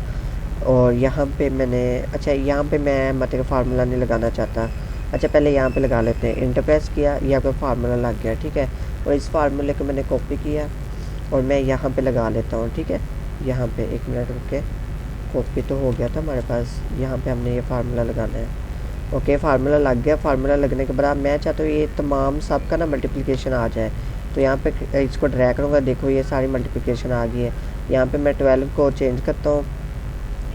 और यहाँ पे मैंने यहाँ पे मैं मतलब फार्मूला नहीं लगाना चाहता। पहले यहाँ पे लगा लेते हैं, इंटर प्रेस किया, ये आपका फार्मूला लग गया, ठीक है। और इस फार्मूले को मैंने कॉपी किया और मैं यहाँ पे लगा लेता हूँ, ठीक है। यहाँ पे 1 मिनट रुक के, कॉपी तो हो गया था हमारे पास। यहाँ पे हमने ये फार्मूला लगाना है, ओके। फार्मूला लग गया। फार्मूला लगने के बाद मैं चाहता हूँ ये तमाम सब का ना मल्टीप्लिकेशन आ जाए तो यहाँ पे इसको ड्रैग करूँगा, देखो ये सारी मल्टीप्लिकेशन आ गई है। यहाँ पे मैं 12 को चेंज करता हूँ,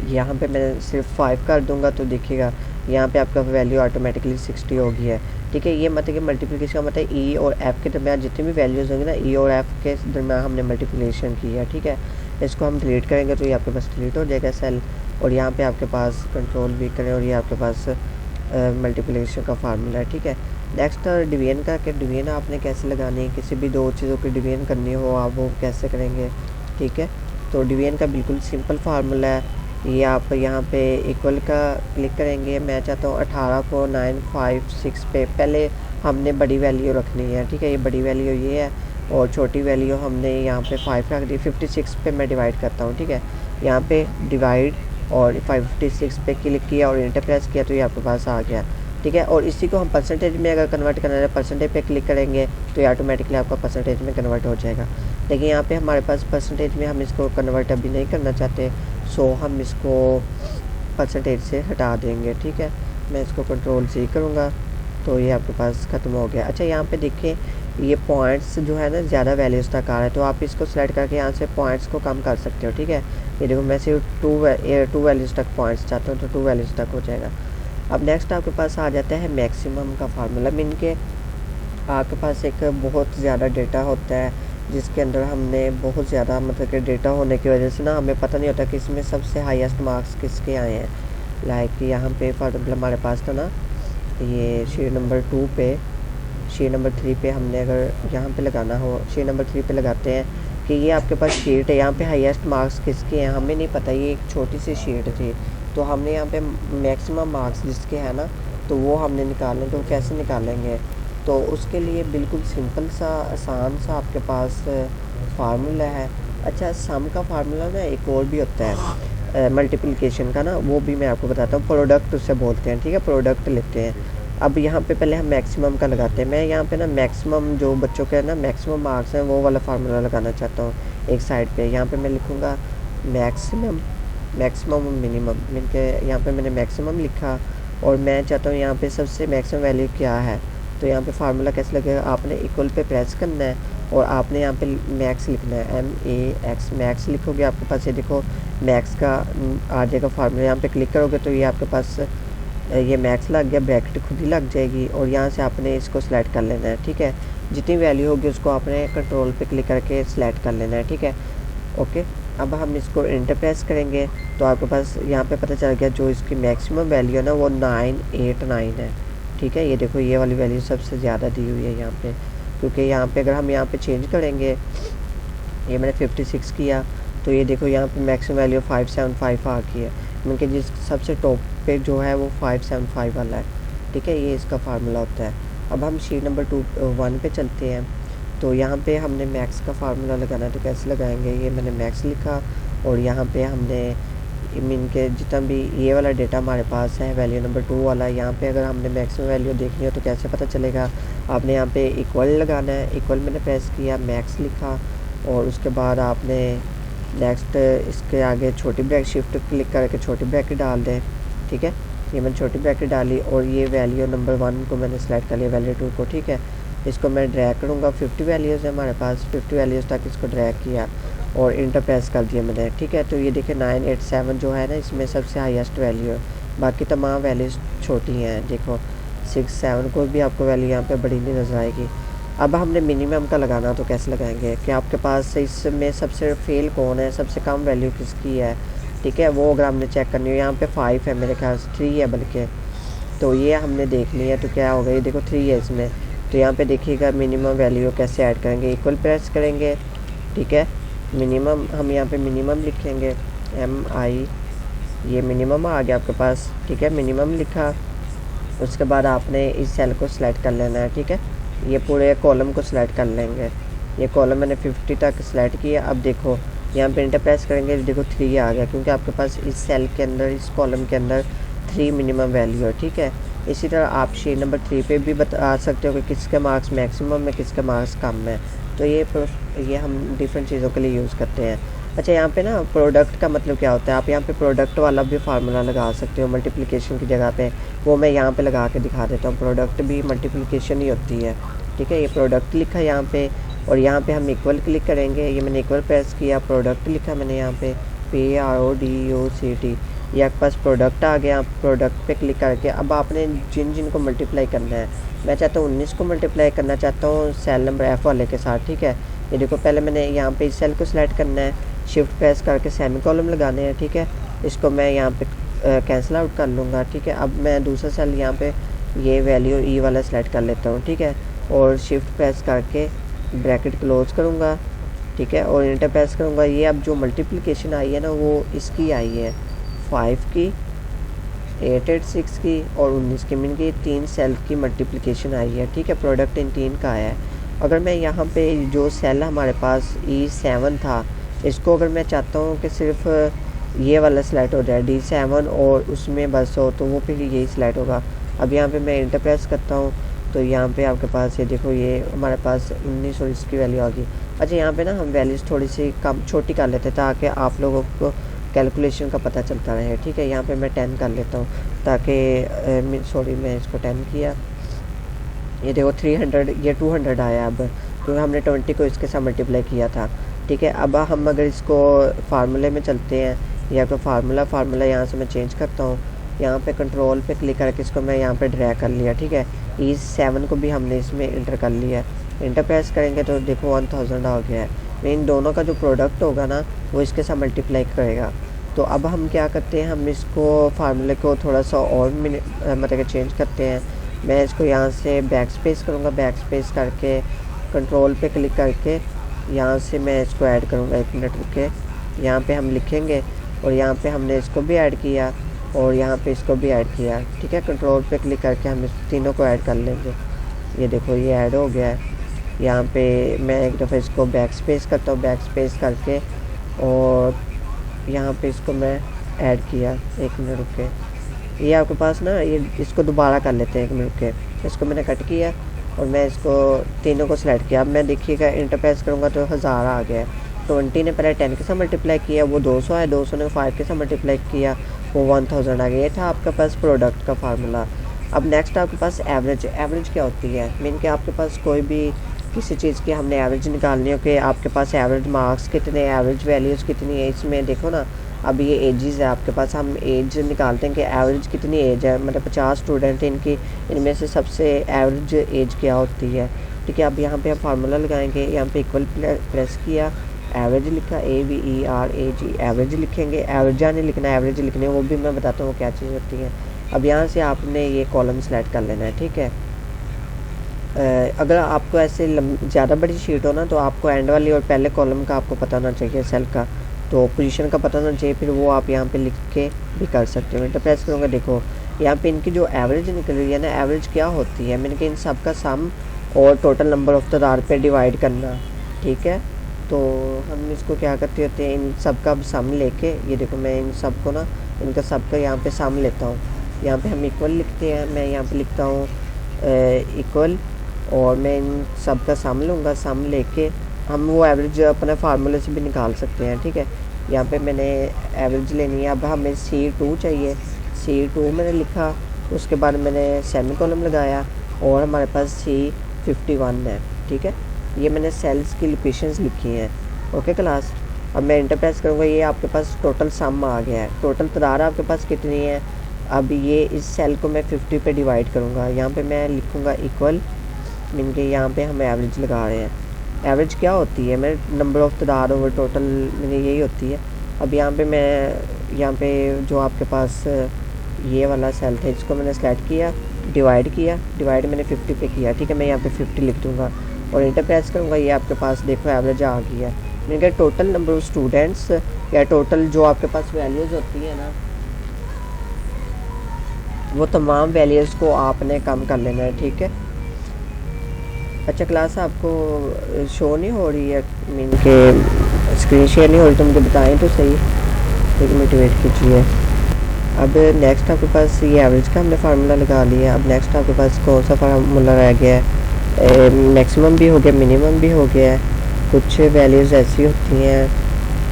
यहाँ पे मैं सिर्फ 5 कर दूँगा तो देखिएगा यहाँ पे आपका वैल्यू ऑटोमेटिकली 60 हो गई है, ठीक है। ये मतलब कि मल्टीप्लिकेशन का मतलब ई और एफ़ के दरमियान जितनी भी वैल्यूज़ होंगी ना, ई और एफ़ के दरमियान हमने मल्टीप्लिकेशन की है, ठीक है। इसको हम डिलीट करेंगे तो ये आपके पास डिलीट हो जाएगा सेल और यहाँ पे आपके पास कंट्रोल भी करें और ये आपके पास मल्टीप्लिकेशन का फार्मूला है, ठीक है। नेक्स्ट डिवीजन का, कि डिवीजन आपने कैसे लगानी है, किसी भी दो चीज़ों की डिवीजन करनी हो आप वो कैसे करेंगे, ठीक है। तो डिवीजन का बिल्कुल सिंपल फार्मूला है। ये आप यहाँ पे इक्वल का क्लिक करेंगे। मैं चाहता हूँ 18 को 956 पे पहले हमने बड़ी वैल्यू रखनी है, ठीक है। ये बड़ी वैल्यू ये है और छोटी वैल्यू हमने यहाँ पे 5 रख दी। 56 पे मैं डिवाइड करता हूँ, ठीक है। यहाँ पे डिवाइड और 56 पे क्लिक किया और इंटर प्रेस किया तो ये आपके पास आ गया, ठीक है। और इसी को हम परसेंटेज में अगर कन्वर्ट करना है, परसेंटेज पे क्लिक करेंगे तो ये ऑटोमेटिकली आपका परसेंटेज में कन्वर्ट हो जाएगा। लेकिन यहाँ पे हमारे पास परसेंटेज में हम इसको कन्वर्ट अभी नहीं करना चाहते, सो हम इसको परसेंटेज से हटा देंगे, ठीक है। मैं इसको कंट्रोल C करूँगा तो ये आपके पास ख़त्म हो गया। यहाँ पे देखिए ये पॉइंट्स जो है ना ज़्यादा वैल्यूज़ तक आ रहा है तो आप इसको सेलेक्ट करके यहाँ से पॉइंट्स को कम कर सकते हो, ठीक है। ये देखो मैं सिर्फ 2 वैल्यूज़ तक पॉइंट्स चाहता हूँ तो 2 वैल्यूज़ तक हो जाएगा। अब नेक्स्ट आपके पास आ जाता है मैक्सिमम का फार्मूला। मीन के आपके पास एक बहुत ज़्यादा डेटा होता है जिसके अंदर हमने बहुत ज़्यादा मतलब कि डेटा होने की वजह से ना हमें पता नहीं होता कि इसमें सबसे हाईएस्ट मार्क्स किसके आए हैं। लाइक यहाँ पे फॉर एग्जाम्पल हमारे पास था ना, ये शीट नंबर 2 पे, शीट नंबर 3 पे हमने अगर यहाँ पे लगाना हो, शीट नंबर 3 पे लगाते हैं कि ये आपके पास शीट है, यहाँ पे हाईएस्ट मार्क्स किसके हैं हमें नहीं पता। ये एक छोटी सी शीट थी तो हमने यहाँ पे मैक्सिमम मार्क्स जिसके हैं ना तो वो हमने निकालने, तो कैसे निकालेंगे, तो उसके लिए बिल्कुल सिंपल सा आसान सा आपके पास फार्मूला है। सम का फार्मूला ना एक और भी होता है मल्टीप्लिकेशन का ना, वो भी मैं आपको बताता हूँ। प्रोडक्ट उससे बोलते हैं, ठीक है। प्रोडक्ट लेते हैं। अब यहाँ पे पहले हम मैक्सिमम का लगाते हैं। मैं यहाँ पे ना मैक्सिमम जो बच्चों के ना मैक्सिमम मार्क्स हैं वो वाला फार्मूला लगाना चाहता हूँ एक साइड पे। यहाँ पे मैं लिखूँगा मैक्सिमम और मिनिमम। मीन के यहाँ पे मैंने मैक्सिमम लिखा और मैं चाहता हूँ यहाँ पे सबसे मैक्सिमम वैल्यू क्या है। तो यहाँ पे फार्मूला कैसे लगेगा, आपने इक्वल पे प्रेस करना है और आपने यहाँ पे मैक्स लिखना है, MAX मैक्स लिखोगे आपके पास ये देखो मैक्स का आ जाएगा फार्मूला। यहाँ पे क्लिक करोगे तो ये आपके पास ये मैक्स लग गया, ब्रैकेट खुद ही लग जाएगी और यहाँ से आपने इसको सिलेक्ट कर लेना है। ठीक है, जितनी वैल्यू होगी उसको आपने कंट्रोल पे क्लिक करके सिलेक्ट कर लेना है। ठीक है, ओके। अब हम इसको इंटर प्रेस करेंगे तो आपके पास यहाँ पे पता चल गया जो इसकी मैक्सिमम वैल्यू है ना वो 989 है। ठीक है, ये देखो ये वाली वैल्यू सबसे ज़्यादा दी हुई है यहाँ पे, क्योंकि यहाँ पे अगर हम यहाँ पे चेंज करेंगे, ये मैंने 56 किया तो ये देखो यहाँ पे मैक्सिमम वैल्यू 575 आ गई है, मतलब जिस सबसे टॉप पे जो है वो 575 वाला है। ठीक है, ये इसका फार्मूला होता है। अब हम शीट नंबर 1 पे चलते हैं। तो यहाँ पे हमने मैक्स का फार्मूला लगाना है, तो कैसे लगाएंगे, ये मैंने मैक्स लिखा और यहाँ पे हमने मीन के जितना भी ये वाला डेटा हमारे पास है वैल्यू नंबर 2 वाला, यहाँ पे अगर हमने मैक्सिमम वैल्यू देखनी हो तो कैसे पता चलेगा, आपने यहाँ पे इक्वल लगाना है। इक्वल मैंने प्रेस किया, मैक्स लिखा और उसके बाद आपने नेक्स्ट इसके आगे छोटी ब्रैकेट शिफ्ट क्लिक करके छोटी ब्रैकेट डाल दें। ठीक है, ये मैंने छोटी ब्रैकेट डाली और ये वैल्यू नंबर 1 को मैंने सेलेक्ट कर लिया, वैल्यू 2 को। ठीक है, इसको मैं ड्रैग करूँगा, 50 वैल्यूज़ है हमारे पास, 50 वैल्यूज़ तक इसको ड्रैग किया और इंटर प्रेस कर दिया मैंने। ठीक है, तो ये देखिए 987 जो है ना इसमें सबसे हाईएस्ट वैल्यू है, बाकी तमाम वैल्यूज़ छोटी हैं। देखो 67 को भी आपको वैल्यू यहाँ पे बड़ी नहीं नज़र आएगी। अब हमने मिनिमम का लगाना, तो कैसे लगाएंगे कि आपके पास इसमें सबसे फेल कौन है, सबसे कम वैल्यू किसकी है। ठीक है, वो अगर हमने चेक करनी हो, यहाँ पे 5 है मेरे ख्याल से, 3 है बल्कि, तो ये हमने देख लिया। तो क्या होगा, ये देखो 3 है इसमें, तो यहाँ पे देखिएगा मिनिमम वैल्यू कैसे ऐड करेंगे, इक्वल प्रेस करेंगे। ठीक है, मिनिमम हम यहाँ पे मिनिमम लिखेंगे, MI, ये मिनिमम आ गया आपके पास। ठीक है, मिनिमम लिखा, उसके बाद आपने इस सेल को सिलेक्ट कर लेना है। ठीक है, ये पूरे कॉलम को सिलेक्ट कर लेंगे, ये कॉलम मैंने 50 तक सिलेक्ट किया। अब देखो यहाँ पे इंटर प्रेस करेंगे, देखो 3 आ गया, क्योंकि आपके पास इस सेल के अंदर, इस कॉलम के अंदर 3 मिनिमम वैल्यू है। ठीक है, इसी तरह आप शीट नंबर 3 पे भी बता सकते हो कि किसके मार्क्स मैक्सिमम है, किसके मार्क्स कम है। तो ये हम डिफरेंट चीज़ों के लिए यूज़ करते हैं। अच्छा, यहाँ पे ना प्रोडक्ट का मतलब क्या होता है, आप यहाँ पे प्रोडक्ट वाला भी फार्मूला लगा सकते हो मल्टीप्लिकेशन की जगह पे, वो मैं यहाँ पे लगा के दिखा देता हूँ। प्रोडक्ट भी मल्टीप्लिकेशन ही होती है। ठीक है, ये प्रोडक्ट लिखा यहाँ पे और यहाँ पे हम इक्वल क्लिक करेंगे, ये मैंने इक्वल प्रेस किया, प्रोडक्ट लिखा मैंने यहाँ पे PRODUCT, ये आपके पास प्रोडक्ट आ गया। प्रोडक्ट पे क्लिक करके अब आपने जिन को मल्टीप्लाई करना है, मैं चाहता हूँ 19 को मल्टीप्लाई करना चाहता हूँ सेल नंबर F वाले के साथ। ठीक है, ये देखो पहले मैंने यहाँ पे इस सेल को सिलेक्ट करना है, शिफ्ट प्रेस करके सेमी कॉलम लगाने हैं। ठीक है, इसको मैं यहाँ पे कैंसिल आउट कर लूँगा। ठीक है, अब मैं दूसरा सेल यहाँ पे ये वैल्यू E वाला सेलेक्ट कर लेता हूँ। ठीक है, और शिफ्ट प्रेस करके ब्रैकेट क्लोज करूँगा। ठीक है, और इंटर प्रेस करूँगा। ये अब जो मल्टीप्लिकेशन आई है ना वो इसकी आई है, 5 की, 886 की और 19 की, मीन की 3 सेल की मल्टीप्लिकेशन आई है। ठीक है, प्रोडक्ट इन 3 का आया है। अगर मैं यहाँ पे जो सेल हमारे पास E7 था, इसको अगर मैं चाहता हूँ कि सिर्फ ये वाला सेलेक्ट हो जाए D7 और उसमें बस हो, तो वो फिर यही सेलेक्ट होगा। अब यहाँ पे मैं इंटर प्रेस करता हूँ तो यहाँ पे आपके पास ये देखो ये हमारे पास 19 और इसकी वैल्यू आ गई। अच्छा, यहाँ पे ना हम वैल्यूज़ थोड़ी सी कम छोटी कर लेते हैं ताकि आप लोगों को कैलकुलेशन का पता चलता रहे। ठीक है, यहाँ पे मैं 10 कर लेता हूँ ताकि सॉरी मैं इसको 10 किया। ये देखो 300, ये 200 आया अब, क्योंकि हमने 20 को इसके साथ मल्टीप्लाई किया था। ठीक है, अब हम अगर इसको फार्मूले में चलते हैं, या तो फार्मूला यहाँ से मैं चेंज करता हूँ, यहाँ पे कंट्रोल पे क्लिक करके इसको मैं यहाँ पे ड्रैग कर लिया। ठीक है, E7 को भी हमने इसमें इंटर कर लिया है। इंटर प्रेस करेंगे तो देखो 1000 आ गया है। इन दोनों का जो प्रोडक्ट होगा ना वो इसके साथ मल्टीप्लाई करेगा। तो अब हम क्या करते हैं, हम इसको फार्मूले को थोड़ा सा और मतलब कि चेंज करते हैं। मैं इसको यहाँ से बैक स्पेस करूँगा, बैक स्पेस करके कंट्रोल पे क्लिक करके यहाँ से मैं इसको ऐड करूँगा। 1 मिनट रुके, यहाँ पे हम लिखेंगे और यहाँ पे हमने इसको भी ऐड किया और यहाँ पे इसको भी ऐड किया। ठीक है, कंट्रोल पे क्लिक करके हम इस तीनों को ऐड कर लेंगे। ये देखो ये ऐड हो गया है। यहाँ पे मैं एक दफ़ा इसको बैक स्पेस करता हूँ, बैक स्पेस करके और यहाँ पे इसको मैं ऐड किया। 1 मिनट रुके, ये आपके पास ना ये इसको दोबारा कर लेते हैं। 1 मिनट के, इसको मैंने कट किया और मैं इसको तीनों को सिलेक्ट किया। अब मैं देखिएगा इंटर प्रेस करूँगा तो 1000 आ गया। 20 ने पहले 10 के साथ मल्टीप्लाई किया, वो 200 है, 200 ने 5 के साथ मल्टीप्लाई किया, वो 1000 आ गया। ये था आपके पास प्रोडक्ट का फार्मूला। अब नेक्स्ट आपके पास एवरेज क्या होती है, मीन कि आपके पास कोई भी किसी चीज़ की हमने एवरेज निकालनी हो कि आपके पास एवरेज मार्क्स कितने, एवरेज वैल्यूज़ कितनी है, इसमें देखो ना अब ये एजेस है आपके पास, हम एज निकालते हैं कि एवरेज कितनी एज है, मतलब 50 स्टूडेंट हैं, इनकी इनमें से सबसे एवरेज एज क्या होती है। ठीक है, अब यहाँ पे हम फार्मूला लगाएंगे, यहाँ पे इक्वल प्रेस किया, एवरेज लिखा, AVERAG एवरेज लिखेंगे, एवरेज नहीं लिखना, एवरेज लिखने वो भी मैं बताता हूँ क्या चीज़ होती है। अब यहाँ से आपने ये कॉलम सेलेक्ट कर लेना है। ठीक है, अगर आपको ऐसे ज़्यादा बड़ी शीट हो ना तो आपको एंड वाली और पहले कॉलम का आपको पता होना चाहिए, सेल का, तो पोजीशन का पता होना चाहिए, फिर वो आप यहाँ पे लिख के भी कर सकते हो। इंटर प्रेस करूँगा, देखो यहाँ पे इनकी जो एवरेज निकल रही है ना, एवरेज क्या होती है, मैंने कि इन सब का सम और टोटल नंबर ऑफ द आर पे डिवाइड करना। ठीक है, तो हम इसको क्या करते होते हैं, इन सब का सम लेके, ये देखो मैं इन सब को ना, इनका सब का यहाँ पे सम लेता हूँ, यहाँ पे हम इक्वल लिखते हैं, मैं यहाँ पे लिखता हूँ इक्वल, और मैं इन सब का सम लूँगा, सम लेके हम वो एवरेज अपने फार्मूले से भी निकाल सकते हैं। ठीक है, यहाँ पे मैंने एवरेज लेनी है, अब हमें C2 चाहिए, C2 मैंने लिखा, उसके बाद मैंने सेमी कॉलम लगाया और हमारे पास C51 है। ठीक है, ये मैंने सेल्स की लोकेशंस लिखी हैं। ओके क्लास, अब मैं इंटर प्रेस करूँगा, ये आपके पास टोटल सम आ गया है, टोटल तादाद आपके पास कितनी है। अब ये इस सेल को मैं 50 पे डिवाइड करूँगा, यहाँ पे मैं लिखूँगा इक्वल, मीन के यहाँ पे हम एवरेज लगा रहे हैं। एवरेज क्या होती है, मैं नंबर ऑफ तादाद ओवर टोटल, मैंने यही होती है। अब यहाँ पे मैं, यहाँ पे जो आपके पास ये वाला सेल था, इसको मैंने सेलेक्ट किया, डिवाइड मैंने 50 पे किया। ठीक है, मैं यहाँ पे 50 लिख दूँगा और इंटर प्रेस करूँगा, ये आपके पास देखो एवरेज आ गई है। मैंने कहा टोटल नंबर ऑफ स्टूडेंट्स या टोटल जो आपके पास वैल्यूज़ होती है ना, वो तमाम वैल्यूज़ को आपने कम कर लेना है। ठीक है, अच्छा क्लास आपको शो नहीं हो रही है, मीन के स्क्रीन शेयर नहीं हो रही, तो मुझे बताएं तो सही, ठीक है, मोटिवेट कीजिए। अब नेक्स्ट आपके पास ये एवरेज का हमने फार्मूला लगा लिया। अब नेक्स्ट आपके पास कौन सा फार्मूला रह गया है, मैक्सिमम भी हो गया, मिनिमम भी हो गया है, कुछ वैल्यूज़ ऐसी होती हैं।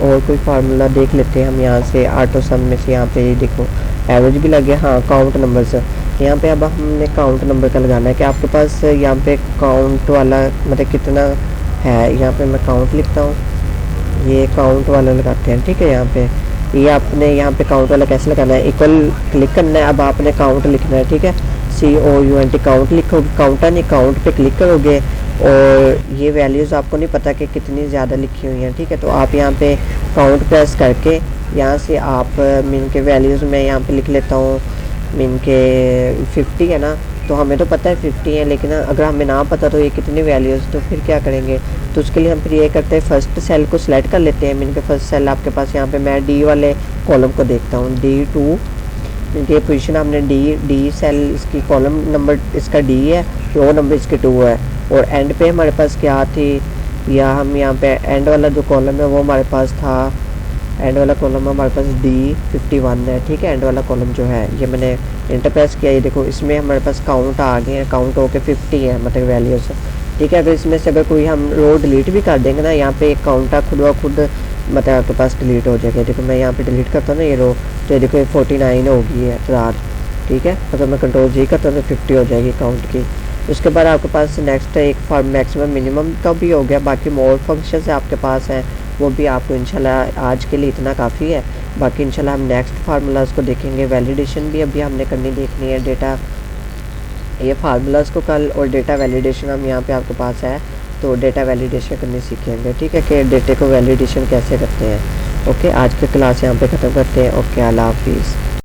और कोई फार्मूला देख लेते हैं हम यहाँ से, ऑटो सम में से यहाँ पे देखो एवरेज भी लग गया। हाँ, काउंट नंबर्स, यहाँ पे अब हमने काउंट नंबर का लगाना है कि आपके पास यहाँ पे काउंट वाला मतलब कितना है। यहाँ पे मैं काउंट लिखता हूँ, ये काउंट वाला लगाते हैं। ठीक है, यहाँ पे ये आपने यहाँ पे काउंट वाला कैसे लगाना है, इक्वल क्लिक करना है, अब आपने काउंट लिखना है। ठीक है, COUNT काउंट लिखोगे, काउंटर नहीं, काउंट पे क्लिक करोगे और ये वैल्यूज़ आपको नहीं पता कि कितनी ज़्यादा लिखी हुई हैं। ठीक है, तो आप यहाँ पे काउंट प्रेस करके यहाँ से आप मीन के वैल्यूज़ में यहाँ पे लिख लेता हूँ, मीन के 50 है ना, तो हमें तो पता है 50 है, लेकिन अगर हमें ना पता तो ये कितनी वैल्यूज़, तो फिर क्या करेंगे, तो उसके लिए हम फिर ये करते हैं, फर्स्ट सेल को सिलेक्ट कर लेते हैं। मीन के फर्स्ट सेल आपके पास यहाँ पे मैं D वाले कॉलम को देखता हूँ, D2, मीन ये पोजीशन हमने D सेल, इसकी कॉलम नंबर इसका D है, रो नंबर इसके 2 है, और एंड पे हमारे पास क्या थी, या हम यहाँ पे एंड वाला जो कॉलम है वो हमारे पास था, एंड वाला कॉलम हमारे पास D51 है। ठीक है, एंड वाला कॉलम जो है ये मैंने इंटर प्रेस किया, ये देखो इसमें हमारे पास काउंट आ गए हैं, काउंट होके 50 है मतलब वैल्यूज़। ठीक है, अगर इसमें से अगर कोई हम रो डिलीट भी कर देंगे ना, यहाँ पे एक काउंट खुद व खुद मतलब आपके पास डिलीट हो जाएगा। देखो मैं यहाँ पे डिलीट करता हूँ ना ये रो, तो ये देखो ये 49 हो गई है तादाद। ठीक है, अगर मैं कंट्रोल G करता हूँ तो 50 हो जाएगी काउंट की। उसके बाद आपके पास नेक्स्ट एक फॉर मैक्सिमम मिनिमम का भी हो गया, बाकी मोर फंक्शंस आपके पास हैं, वो भी आपको इंशाल्लाह आज के लिए इतना काफ़ी है। बाकी इंशाल्लाह हम नेक्स्ट फार्मूलाज़ को देखेंगे, वैलिडेशन भी अभी हमने करनी देखनी है, डेटा ये फार्मूलाज़ को कल, और डेटा वैलिडेशन हम यहाँ पे आपके पास है, तो डेटा वैलिडेशन करनी सीखेंगे। ठीक है, कि डेटे को वैलिडेशन कैसे करते हैं। ओके, आज की क्लास यहाँ पे ख़त्म करते हैं। ओके, अल्लाह हाफिज़।